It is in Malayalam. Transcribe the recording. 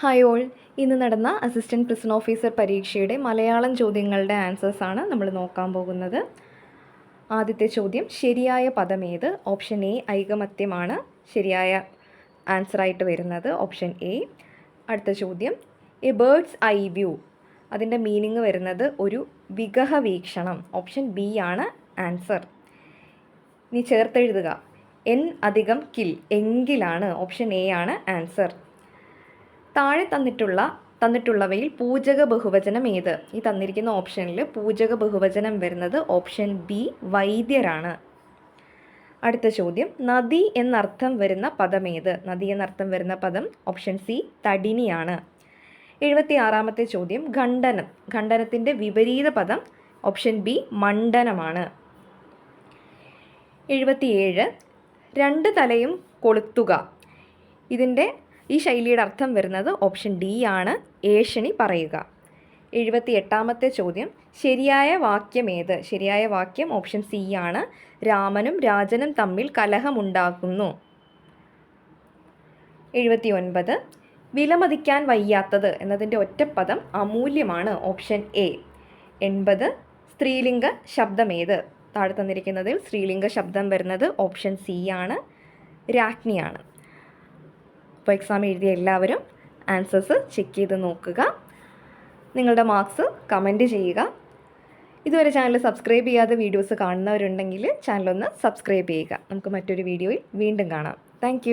ഹായ് ഓൾ, ഇന്ന് നടന്ന അസിസ്റ്റൻറ്റ് പ്രിസൺ ഓഫീസർ പരീക്ഷയുടെ മലയാളം ചോദ്യങ്ങളുടെ ആൻസേഴ്സാണ് നമ്മൾ നോക്കാൻ പോകുന്നത്. ആദ്യത്തെ ചോദ്യം, ശരിയായ പദമേത്? ഓപ്ഷൻ എ ഐകമത്യമാണ് ശരിയായ ആൻസറായിട്ട് വരുന്നത്, ഓപ്ഷൻ എ. അടുത്ത ചോദ്യം, എ ബേർഡ്സ് ഐ വ്യൂ, അതിൻ്റെ മീനിങ് വരുന്നത് ഒരു വികഹ വീക്ഷണം, ഓപ്ഷൻ ബി ആണ് ആൻസർ. ഇനി ചേർത്തെഴുതുക, എൻ അധികം കിൽ, എങ്കിലാണ്, ഓപ്ഷൻ എ ആണ് ആൻസർ. താഴെ തന്നിട്ടുള്ളവയിൽ പൂജക ബഹുവചനം ഏത്? ഈ തന്നിരിക്കുന്ന ഓപ്ഷനിൽ പൂജക ബഹുവചനം വരുന്നത് ഓപ്ഷൻ ബി വൈദ്യരാണ്. അടുത്ത ചോദ്യം, നദി എന്നർത്ഥം വരുന്ന പദം ഏത്? നദി എന്നർത്ഥം വരുന്ന പദം ഓപ്ഷൻ സി തടിനിയാണ്. 76-ാമത്തെ ചോദ്യം, ഖണ്ഡനം, ഖണ്ഡനത്തിൻ്റെ വിപരീത പദം ഓപ്ഷൻ ബി മണ്ഡനമാണ്. 77, രണ്ട് തലയും കൊളുത്തുക, ഈ ശൈലിയുടെ അർത്ഥം വരുന്നത് ഓപ്ഷൻ ഡി ആണ്, ഏഷണി പറയുക. 78-ാമത്തെ ചോദ്യം, ശരിയായ വാക്യം ഏത്? ശരിയായ വാക്യം ഓപ്ഷൻ സി ആണ്, രാമനും രാജനും തമ്മിൽ കലഹമുണ്ടാക്കുന്നു. 79, വിലമതിക്കാൻ വയ്യാത്തത് എന്നതിൻ്റെ ഒറ്റപ്പദം അമൂല്യമാണ്, ഓപ്ഷൻ എ. 80, സ്ത്രീലിംഗ ശബ്ദമേത്? താഴെ തന്നിരിക്കുന്നതിൽ സ്ത്രീലിംഗ ശബ്ദം വരുന്നത് ഓപ്ഷൻ സി ആണ്, രാജ്ഞിയാണ്. അപ്പോൾ എക്സാം എഴുതിയ എല്ലാവരും ആൻസേഴ്സ് ചെക്ക് ചെയ്ത് നോക്കുക. നിങ്ങളുടെ മാർക്സ് കമൻറ്റ് ചെയ്യുക. ഇതുവരെ ചാനൽ സബ്സ്ക്രൈബ് ചെയ്യാതെ വീഡിയോസ് കാണുന്നവരുണ്ടെങ്കിൽ ചാനലൊന്ന് സബ്സ്ക്രൈബ് ചെയ്യുക. നമുക്ക് മറ്റൊരു വീഡിയോയിൽ വീണ്ടും കാണാം. താങ്ക്